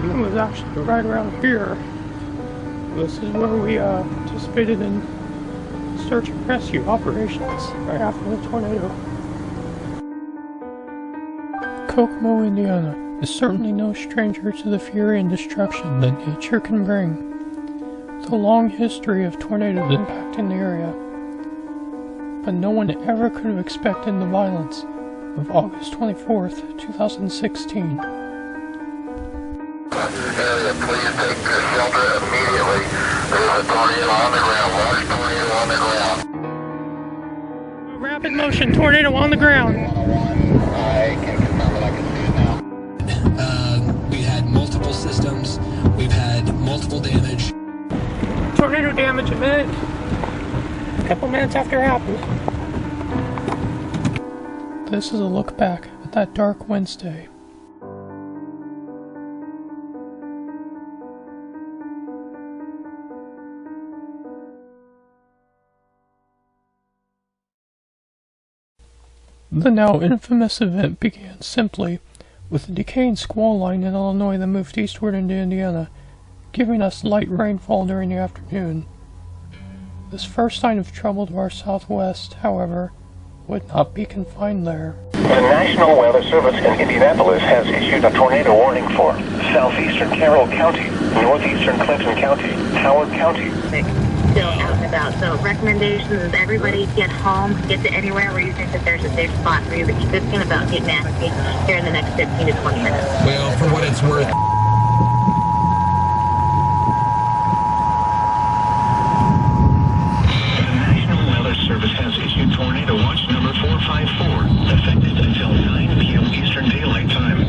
It was actually right around here. This is where we participated in search and rescue operations right after the tornado. Kokomo, Indiana is certainly no stranger to the fury and destruction that nature can bring. With a long history of tornadoes impacting the area, but no one ever could have expected the violence of August 24th, 2016. Area, please take shelter immediately. There's a tornado on the ground, large tornado on the ground. Rapid motion, tornado on the ground. I can confirm what I can see now. We had multiple systems, we've had multiple damage. Tornado damage a minute. A couple minutes after it happened. This is a look back at that dark Wednesday. The now infamous event began simply with a decaying squall line in Illinois that moved eastward into Indiana, giving us light rainfall during the afternoon. This first sign of trouble to our southwest, however, would not be confined there. The National Weather Service in Indianapolis has issued a tornado warning for southeastern Carroll County, northeastern Clinton County, Howard County. Still out and about, so recommendations is everybody get home, get to anywhere where you think that there's a safe spot for you, but keep thinking about getting nasty here in the next 15 to 20 minutes. Well, for what it's worth. The National Weather Service has issued Tornado Watch number 454, effective until 9 p.m. Eastern Daylight Time.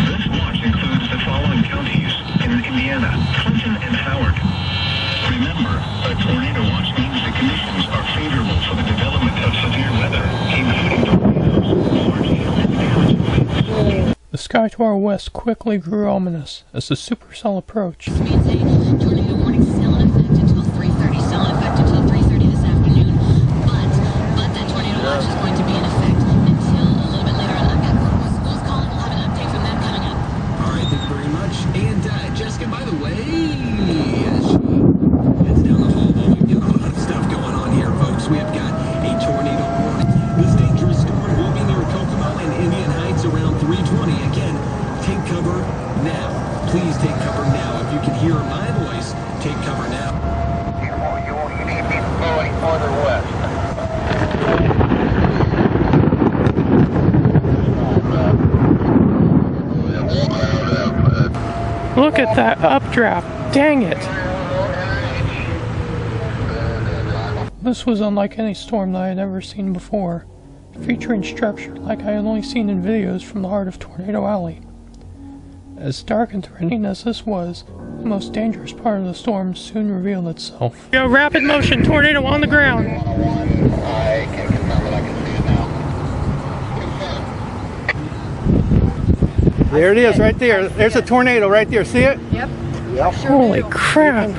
This watch includes the following counties in Indiana: Clinton and Howard. Remember, a tornado watch means the conditions are favorable for the development of severe weather, including tornadoes, large hail, and damaging winds. The sky to our west quickly grew ominous as the supercell approached. This means a tornado warning still in effect until 3:30, still in effect until 3:30 this afternoon. But that tornado watch is going to be in effect until a little bit later on. I've got Kokomo schools calling. We'll have an update from them coming up. All right, thank you very much. And Jessica, by the way, it's down the hall. We've got a lot of stuff going on here, folks. We've got a tornado warning. This dangerous storm will be near Kokomo and Indian Heights around 3:20. Again, take cover now. Please take cover now. If you can hear my voice, take cover now. You need me to go any further west. Look at that updraft! Dang it! This was unlike any storm that I had ever seen before, featuring structure like I had only seen in videos from the heart of Tornado Alley. As dark and threatening as this was, the most dangerous part of the storm soon revealed itself. Yo, rapid motion, tornado on the ground! I can confirm what I can see now. There it is, right there. There's a tornado right there. See it? Yep. Yep. Sure Holy do. crap!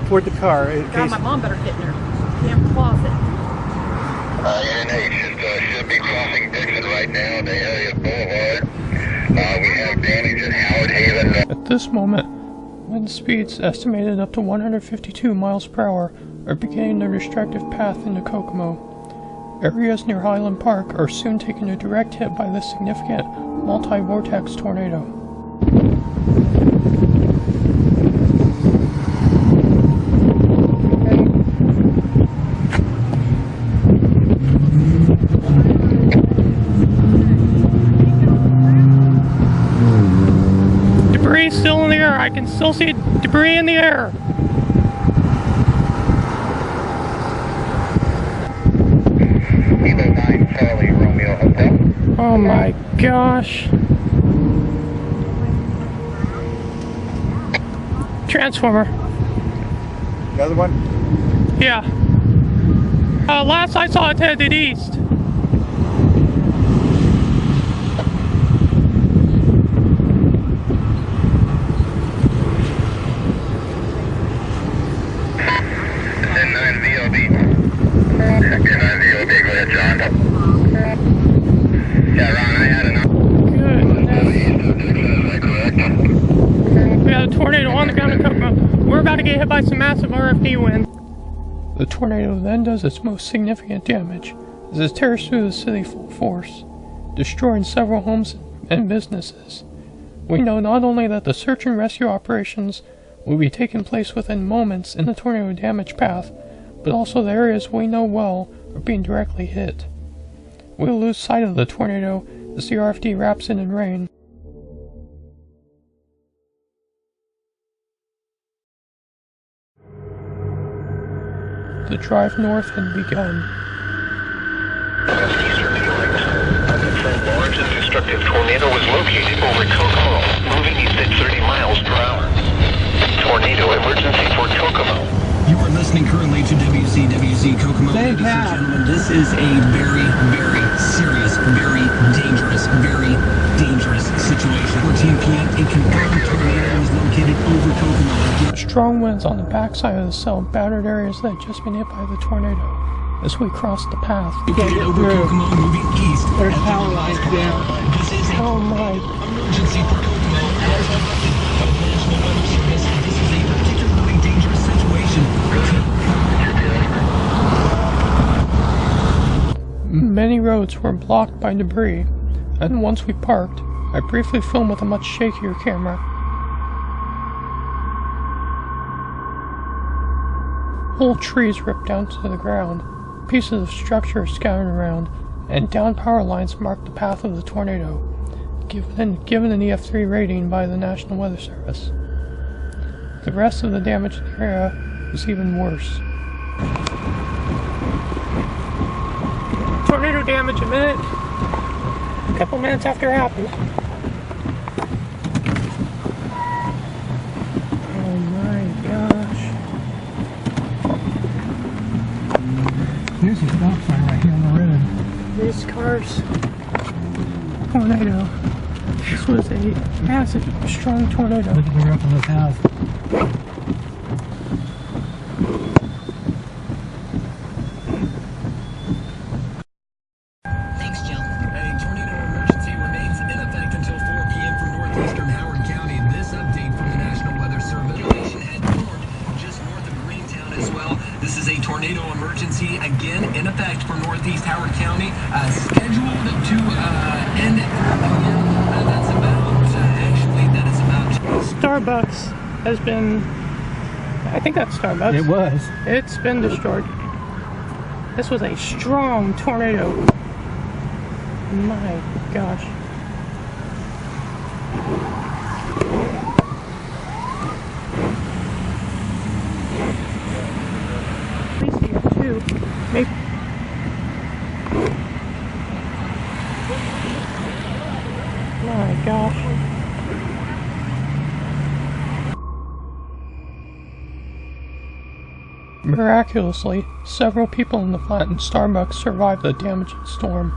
Toward the car. God, my mom better get in her damn closet. NH should be crossing Dixon right now, the area Boulevard. We have damage at Howard Haven. At this moment, wind speeds estimated up to 152 miles per hour are beginning their destructive path into Kokomo. Areas near Highland Park are soon taking a direct hit by this significant multi-vortex tornado. Debris still in the air. I can still see debris in the air. Kilo 9 Charlie Romeo Hotel. Oh my gosh. Transformer. The other one? Yeah. Last I saw it headed east. Then 9 VOB. Sector 9 VOB, go ahead, John. Yeah, Ron, I had enough. Good. Is that correct? get hit by some massive RFD wind. The tornado then does its most significant damage as it tears through the city full force, destroying several homes and businesses. We know not only that the search and rescue operations will be taking place within moments in the tornado damage path, but also the areas we know well are being directly hit. We'll lose sight of the tornado as the RFD wraps in rain. The drive north had begun. Eastern daylight. A large and destructive tornado was located over Kokomo, moving east at 30 miles per hour. Tornado emergency for Kokomo. You are listening currently to WCWC Kokomo. Ladies and gentlemen, this is a very, very serious, very dangerous situation. 14 p.m. a confirmed tornado was located over Kokomo. Strong winds on the backside of the cell battered areas that had just been hit by the tornado as we crossed the path. Located over Kokomo, moving east. There's power lines down. This is a Oh my. emergency for Kokomo. As of the National Weather Service, this is a particularly dangerous situation. Many roads were blocked by debris, and once we parked, I briefly filmed with a much shakier camera. Whole trees ripped down to the ground, pieces of structure scattered around, and downed power lines marked the path of the tornado, given an EF3 rating by the National Weather Service. The rest of the damage in the area was even worse. Tornado damage a couple minutes after it happened. Oh my gosh. There's a stop sign right here on the road. These cars. Tornado. This was a massive, strong tornado. Look at the roof of this house. Thanks, Jill. A tornado emergency remains in effect until 4 p.m. for northeastern Howard County. This update from the National Weather Service. Situation had formed just north of Greentown as well. This is a tornado emergency, again, in effect for northeast Howard County. Scheduled to end at 4 p.m. That's about, Starbucks has been, I think that's Starbucks. It was. It's been destroyed. This was a strong tornado. My gosh. At least here too. Maybe. My gosh. Miraculously, several people in the flattened Starbucks survived the damaging storm,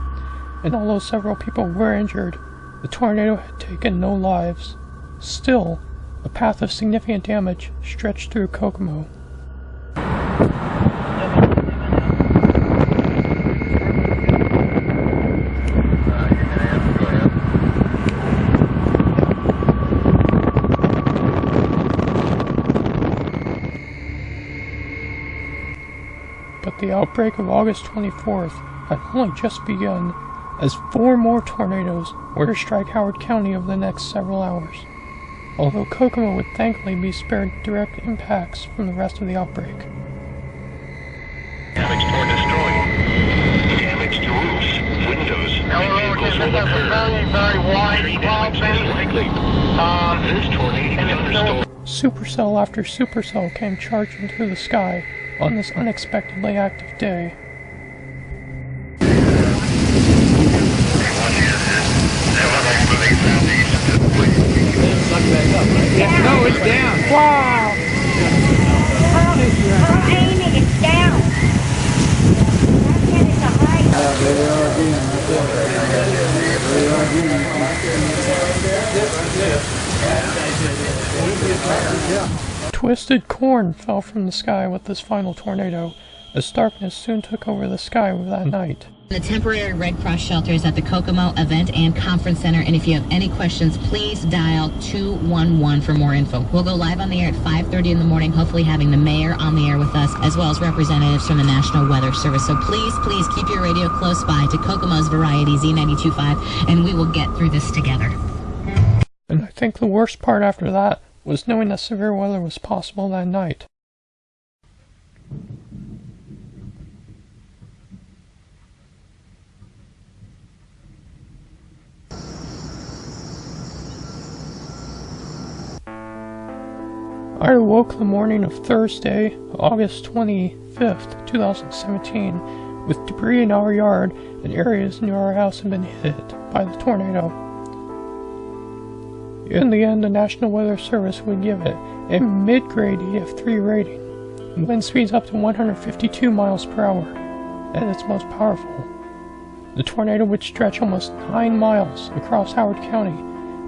and although several people were injured, the tornado had taken no lives. Still, a path of significant damage stretched through Kokomo. But the outbreak of August 24th had only just begun, as 4 more tornadoes were to strike Howard County over the next several hours, although Kokomo would thankfully be spared direct impacts from the rest of the outbreak. Damage or destroyed. Damage to roofs, windows, vehicles will occur. Very wide damage is likely. This tornado thunderstorm. Supercell after supercell came charging through the sky on this unexpectedly active day. No, it's down. Wow! I'm aiming, it's down. It's a height. There they are again. There they are again. Twisted corn fell from the sky with this final tornado, as darkness soon took over the sky that night. The temporary Red Cross shelter is at the Kokomo Event and Conference Center, and if you have any questions, please dial 211 for more info. We'll go live on the air at 5:30 in the morning, hopefully having the mayor on the air with us, as well as representatives from the National Weather Service. So please keep your radio close by to Kokomo's Variety Z92.5, and we will get through this together. And I think the worst part after that was knowing that severe weather was possible that night. I awoke the morning of Thursday, August 25th, 2017, with debris in our yard and areas near our house had been hit by the tornado. In the end, the National Weather Service would give it a mid-grade EF3 rating, wind speeds up to 152 miles per hour, at its most powerful. The tornado would stretch almost 9 miles across Howard County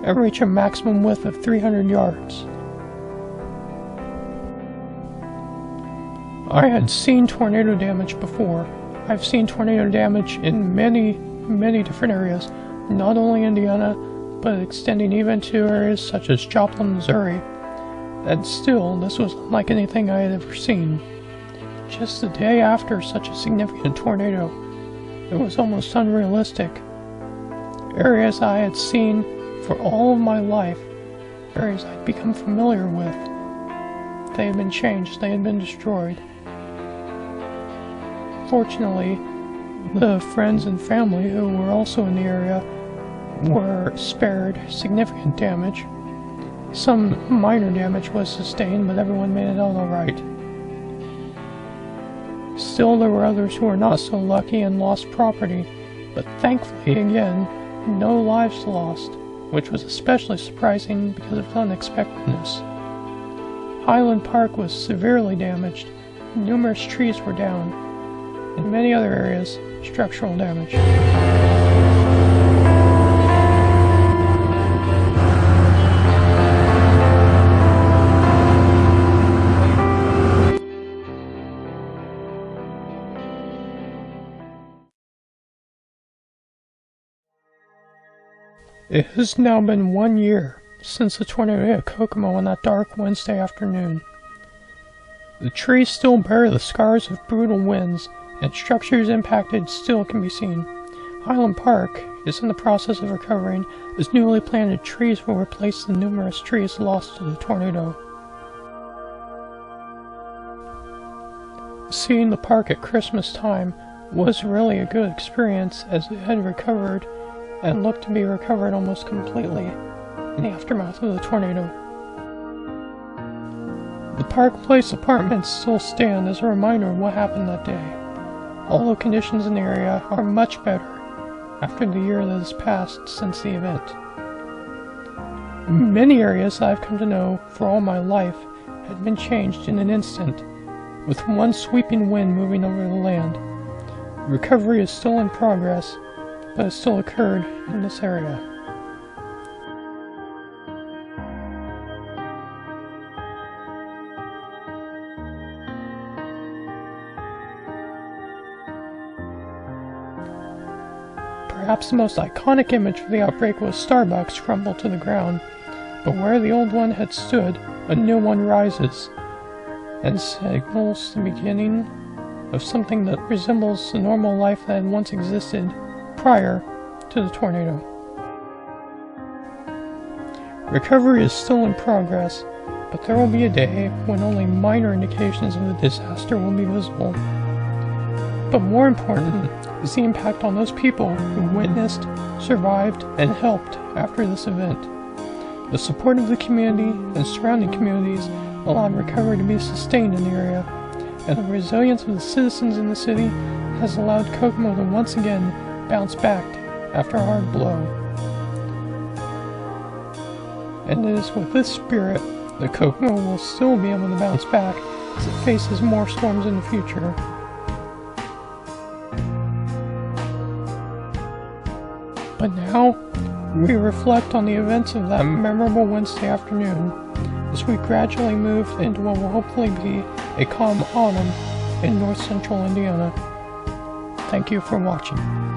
and reach a maximum width of 300 yards. I had seen tornado damage before. I've seen tornado damage in many different areas, not only Indiana, but extending even to areas such as Joplin, Missouri. And still, this was unlike anything I had ever seen. Just the day after such a significant tornado, it was almost unrealistic. Areas I had seen for all of my life, areas I'd become familiar with, they had been changed, they had been destroyed. Fortunately, the friends and family who were also in the area were spared significant damage. Some minor damage was sustained, but everyone made it out alright. Still, there were others who were not so lucky and lost property, but thankfully, again, no lives lost, which was especially surprising because of its unexpectedness. Highland Park was severely damaged, numerous trees were down, in many other areas, structural damage. It has now been 1 year since the tornado hit Kokomo on that dark Wednesday afternoon. The trees still bear the scars of brutal winds, and structures impacted still can be seen. Highland Park is in the process of recovering as newly planted trees will replace the numerous trees lost to the tornado. Seeing the park at Christmas time was really a good experience as it had recovered and looked to be recovered almost completely in the aftermath of the tornado. The Park Place apartments still stand as a reminder of what happened that day, although conditions in the area are much better after the year that has passed since the event. Many areas I've come to know for all my life had been changed in an instant, with one sweeping wind moving over the land. Recovery is still in progress, but it still occurred in this area. Perhaps the most iconic image of the outbreak was Starbucks crumbled to the ground, but where the old one had stood, a new one rises, and signals the beginning of something that resembles the normal life that had once existed prior to the tornado. Recovery is still in progress, but there will be a day when only minor indications of the disaster will be visible. But more important is the impact on those people who witnessed, survived, and helped after this event. The support of the community and surrounding communities allowed recovery to be sustained in the area, and the resilience of the citizens in the city has allowed Kokomo to once again bounce back after a hard blow. And it is with this spirit that Kokomo will still be able to bounce back as it faces more storms in the future. But now, we reflect on the events of that memorable Wednesday afternoon as we gradually move into what will hopefully be a calm autumn in north central Indiana. Thank you for watching.